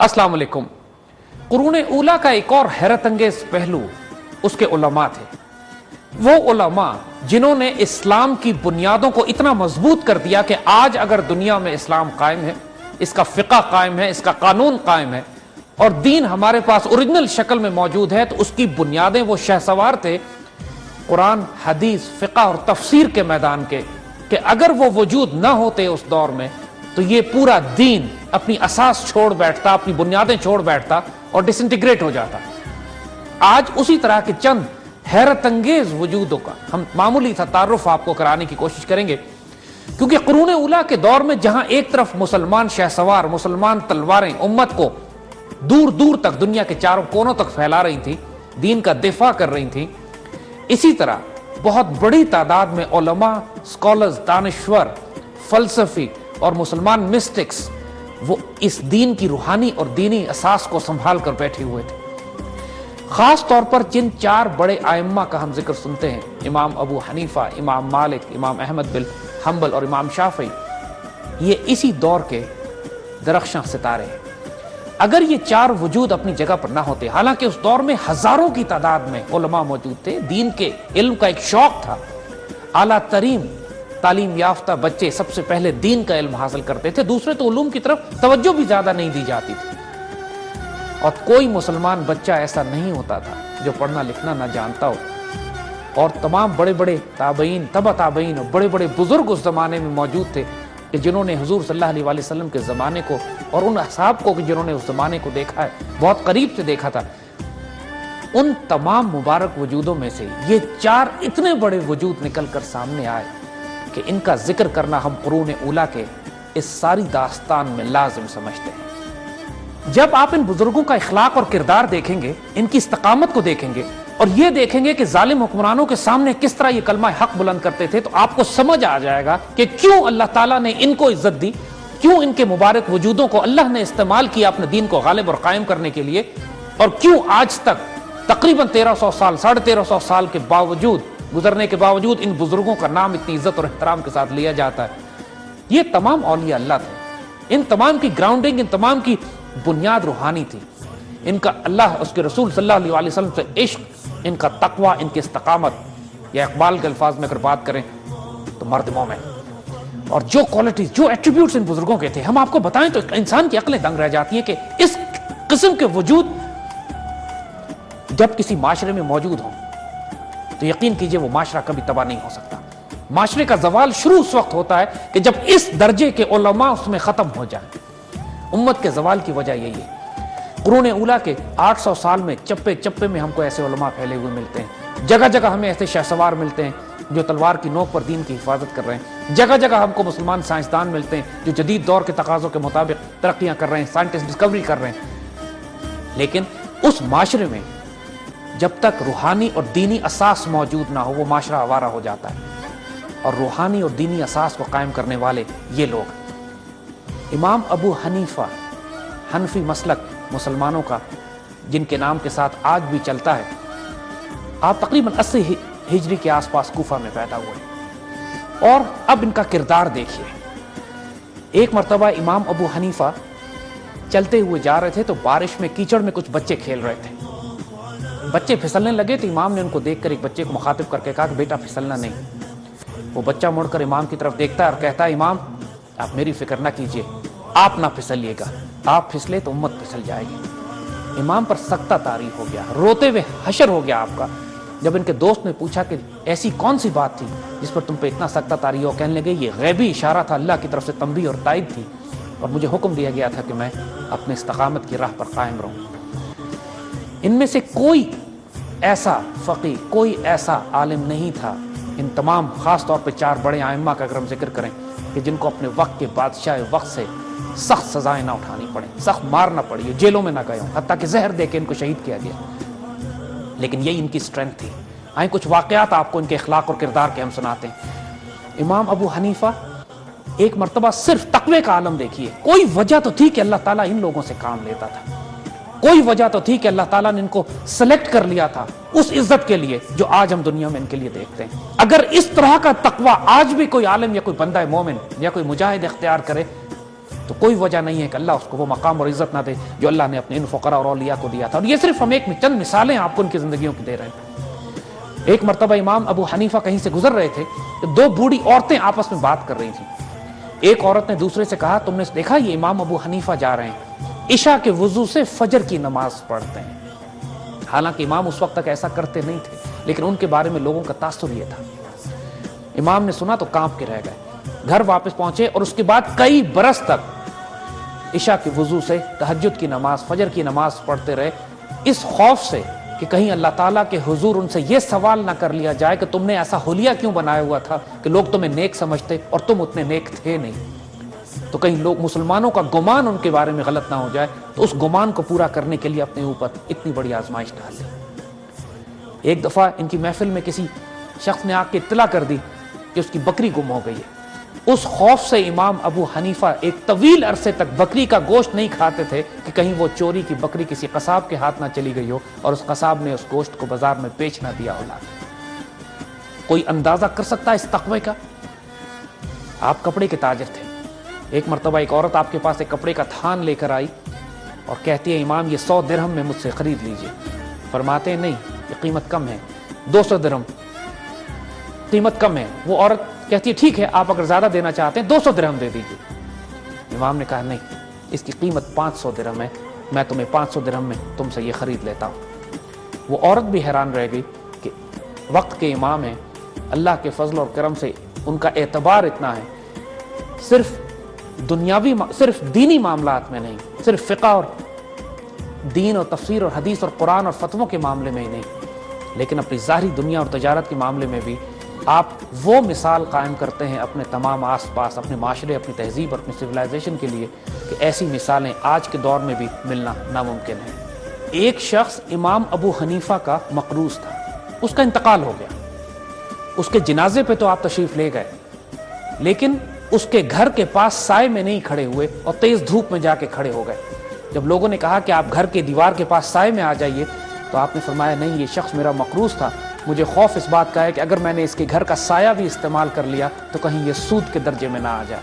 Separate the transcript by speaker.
Speaker 1: अस्सलाम वालेकुम। कुरून ऊला का एक और हैरत अंगेज पहलू उसके उलमा थे। वो उलमा जिन्होंने इस्लाम की बुनियादों को इतना मजबूत कर दिया कि आज अगर दुनिया में इस्लाम कायम है, इसका फिक़ा कायम है, इसका कानून कायम है और दीन हमारे पास ओरिजिनल शक्ल में मौजूद है, तो उसकी बुनियादें वो शहसवार थे कुरान, हदीस, फिक़ा और तफसीर के मैदान के, कि अगर वो वजूद ना होते उस दौर में तो ये पूरा दीन अपनी असास छोड़ बैठता, अपनी बुनियादें छोड़ बैठता और डिसइंटीग्रेट हो जाता। आज उसी तरह के चंद हैरत अंगेज वजूदों का हम मामूली सा तारुफ आपको कराने की कोशिश करेंगे, क्योंकि कुरून उला के दौर में जहां एक तरफ मुसलमान शहसवार, मुसलमान तलवारें उम्मत को दूर दूर तक दुनिया के चारों कोनों तक फैला रही थी, दीन का दिफा कर रही थी, इसी तरह बहुत बड़ी तादाद में उलमा, स्कॉलर्स, दानिश्वर, फलसफी और मुसलमान मिस्टिक्स वो इस दीन की रूहानी और दीनी असास को संभाल कर बैठे हुए थे। खास तौर पर जिन चार बड़े आइम्मा का हम जिक्र सुनते हैं, इमाम अबू हनीफा, इमाम मालिक, इमाम अहमद बिन हम्बल और इमाम शाफी, ये इसी दौर के दरख्शां सितारे हैं। अगर ये चार वजूद अपनी जगह पर ना होते, हालांकि उस दौर में हजारों की तादाद में उलमा मौजूद थे, दीन के इल्म का एक शौक था, आला तरीन तालीम याफ्ता बच्चे सबसे पहले दीन का इल्म हासिल करते थे, दूसरे तो उलूम की तरफ तवज्जो भी ज्यादा नहीं दी जाती थी, और कोई मुसलमान बच्चा ऐसा नहीं होता था जो पढ़ना लिखना ना जानता हो। और तमाम बड़े बड़े ताबईन, तबा ताबईन और बड़े बड़े बुजुर्ग उस जमाने में मौजूद थे कि जिन्होंने हुजूर सल्लल्लाहु अलैहि वसल्लम के ज़माने को और उन असहाब को जिन्होंने उस ज़माने को देखा है, बहुत करीब से देखा था, उन तमाम मुबारक वजूदों में से ये चार इतने बड़े वजूद निकल कर सामने आए कि इनका जिक्र करना हम कुरून उला के इस सारी दास्तान में लाजिम समझते हैं। जब आप इन बुजुर्गों का इखलाक और किरदार देखेंगे, इनकी इस्तकामत को देखेंगे और ये देखेंगे कि जालिम हुक्मरानों के सामने किस तरह ये कलमा हक बुलंद करते थे, तो आपको समझ आ जाएगा कि क्यों अल्लाह ताला ने इनको इज्जत दी, क्यों इनके मुबारक वजूदों को अल्लाह ने इस्तेमाल किया अपने दीन को गालिब और कायम करने के लिए, और क्यों आज तक तकरीबन 1300 साल, 1350 साल के बावजूद, गुजरने के बावजूद इन बुजुर्गों का नाम इतनी इज्जत और एहतराम के साथ लिया जाता है। ये तमाम औलिया अल्लाह थे, इन तमाम की ग्राउंडिंग, इन तमाम की बुनियाद रूहानी थी। इनका अल्लाह, उसके रसूल सल्लल्लाहु अलैहि वसल्लम से इश्क, इनका तकवा, इनकी इस्तकामत, या इकबाल के अल्फाज में अगर बात करें तो मर्द मोमिन। और जो क्वालिटीज, जो एट्रीब्यूट्स इन बुजुर्गों के थे, हम आपको बताएं तो इंसान की अक्लें दंग रह जाती है कि इस किस्म के वजूद जब किसी माशरे में मौजूद हो तो यकीन कीजिए वो माशरा कभी तबाह नहीं हो सकता। माशरे का जवाल शुरू उस वक्त होता है कि जब इस दर्जे के उलमा उसमें खत्म हो जाए। उम्मत के जवाल की वजह यही है। कुरून उला के 800 साल में चप्पे चप्पे में हमको ऐसे उलमा फैले हुए मिलते हैं, जगह जगह हमें ऐसे शहसवार मिलते हैं जो तलवार की नोक पर दीन की हिफाजत कर रहे हैं, जगह जगह हमको मुसलमान साइंसदान मिलते हैं जो जदीद दौर के तकाज़ों के मुताबिक तरक्कियां कर रहे हैं, साइंटिस्ट डिस्कवरी कर रहे हैं। लेकिन उस माशरे में जब तक रूहानी और दीनी असास मौजूद ना हो, वो माशरा आवारा हो जाता है। और रूहानी और दीनी असास को कायम करने वाले ये लोग, इमाम अबू हनीफा, हनफी मसलक मुसलमानों का जिनके नाम के साथ आज भी चलता है, आप तकरीबन 80 हिजरी के आसपास कूफा में पैदा हुए। और अब इनका किरदार देखिए। एक मरतबा इमाम अबू हनीफा चलते हुए जा रहे थे तो बारिश में, कीचड़ में कुछ बच्चे खेल रहे थे। बच्चे फिसलने लगे तो इमाम ने उनको देखकर एक बच्चे को मुखातिब करके कहा कि बेटा फिसलना नहीं। वो बच्चा मुड़कर इमाम की तरफ देखता है और कहता है, इमाम आप मेरी फिक्र ना कीजिए, आप ना फिसलिएगा, आप फिसले तो उम्मत फिसल जाएगी। इमाम पर सख्ता तारी हो गया, रोते हुए हशर हो गया आपका। जब इनके दोस्त ने पूछा कि ऐसी कौन सी बात थी जिस पर तुम पे इतना सख्ता तारी हो, कहने लगे ये गैबी इशारा था, अल्लाह की तरफ से तंबीह और तायद थी, और मुझे हुक्म दिया गया था कि मैं अपने इस्तकामत की राह पर कायम रहूं। इनमें से कोई ऐसा फकीह, कोई ऐसा आलिम नहीं था, इन तमाम खास तौर पे चार बड़े आइम्मा का अगर हम जिक्र करें, कि जिनको अपने वक्त के बादशाह वक्त से सख्त सजाएं ना उठानी पड़े, सख्त मार ना पड़ी, जेलों में ना गए हों, हत्ता कि जहर दे के इनको शहीद किया गया। लेकिन यही इनकी स्ट्रेंथ थी। आए कुछ वाकयात आपको इनके इखलाक और किरदार के हम सुनाते हैं। इमाम अबू हनीफा एक मरतबा सिर्फ तकवे का आलम देखिए। कोई वजह तो थी कि अल्लाह ताला इन लोगों से काम लेता था, कोई वजह तो थी कि अल्लाह ताला ने इनको सेलेक्ट कर लिया था उस इज्जत के लिए जो आज हम दुनिया में इनके लिए देखते हैं। अगर इस तरह का तकवा आज भी कोई आलिम या कोई बंदा मोमिन या कोई मुजाहिद इख्तियार करे تو کوئی وجہ نہیں ہے کہ اللہ اس کو وہ مقام اور عزت نہ دے جو اللہ نے اپنے ان فقراء اور اولیاء کو دیا تھا. اور یہ صرف ہم ایک چند مثالیں آپ کو ان کی زندگیوں کی دے رہے ہیں. ایک مرتبہ امام ابو حنیفہ کہیں سے گزر رہے تھے کہ دو بوڑھی عورتیں آپس میں بات کر رہی تھیں. ایک عورت نے دوسرے سے کہا تم نے دیکھا یہ امام ابو حنیفہ جا رہے ہیں عشاء کے وضو سے فجر کی نماز پڑھتے ہیں. حالانکہ امام اس وقت تک ایسا کرتے نہیں تھے لیکن ان کے بارے میں لوگوں کا تاثر یہ تھا. امام نے سنا تو کانپ کے رہ گئے, گھر واپس پہنچے اور اس کے بعد کئی برس تک عشاء کے وضو سے تہجد کی نماز فجر کی نماز پڑھتے رہے, اس خوف سے کہ کہیں اللہ تعالیٰ کے حضور ان سے یہ سوال نہ کر لیا جائے کہ تم نے ایسا حلیہ کیوں بنایا ہوا تھا کہ لوگ تمہیں نیک سمجھتے اور تم اتنے نیک تھے نہیں. تو کہیں لوگ مسلمانوں کا گمان ان کے بارے میں غلط نہ ہو جائے, تو اس گمان کو پورا کرنے کے لیے اپنے اوپر اتنی بڑی آزمائش ڈال دی. ایک دفعہ ان کی محفل میں کسی شخص نے آ کے اطلاع کر دی کہ اس کی بکری گم ہو گئی ہے. اس خوف سے امام ابو حنیفہ ایک طویل عرصے تک بکری کا گوشت نہیں کھاتے تھے کہ کہیں وہ چوری کی بکری کسی قصاب کے ہاتھ نہ چلی گئی ہو اور اس قصاب نے اس گوشت کو بازار میں بیچ نہ دیا ہو. کوئی اندازہ کر سکتا ہے اس تقوی کا؟ آپ کپڑے کے تاجر تھے. ایک مرتبہ ایک عورت آپ کے پاس ایک کپڑے کا تھان لے کر آئی اور کہتی ہے امام یہ 100 درہم میں مجھ سے خرید لیجئے. فرماتے ہیں نہیں یہ قیمت کم ہے, 200 درہم قیمت کم ہے. وہ عورت کہتی ہے ٹھیک ہے آپ اگر زیادہ دینا چاہتے ہیں 200 درہم دے دیجئے. امام نے کہا نہیں اس کی قیمت 500 درہم ہے, میں تمہیں 500 درہم میں تم سے یہ خرید لیتا ہوں. وہ عورت بھی حیران رہ گئی کہ وقت کے امام ہیں, اللہ کے فضل اور کرم سے ان کا اعتبار اتنا ہے, صرف دینی معاملات میں نہیں, صرف فقہ اور دین اور تفسیر اور حدیث اور قرآن اور فتووں کے معاملے میں ہی نہیں, لیکن اپنی ظاہری دنیا اور تجارت کے معاملے میں بھی آپ وہ مثال قائم کرتے ہیں اپنے تمام آس پاس, اپنے معاشرے, اپنی تہذیب اور اپنی سویلائزیشن کے لیے کہ ایسی مثالیں آج کے دور میں بھی ملنا ناممکن ہے. ایک شخص امام ابو حنیفہ کا مقروض تھا, اس کا انتقال ہو گیا. اس کے جنازے پہ تو آپ تشریف لے گئے لیکن اس کے گھر کے پاس سائے میں نہیں کھڑے ہوئے اور تیز دھوپ میں جا کے کھڑے ہو گئے. جب لوگوں نے کہا کہ آپ گھر کے دیوار کے پاس سائے میں آ جائیے تو آپ نے فرمایا نہیں یہ شخص میرا مقروض تھا, مجھے خوف اس بات کا ہے کہ اگر میں نے اس کے گھر کا سایہ بھی استعمال کر لیا تو کہیں یہ سود کے درجے میں نہ آ جائے.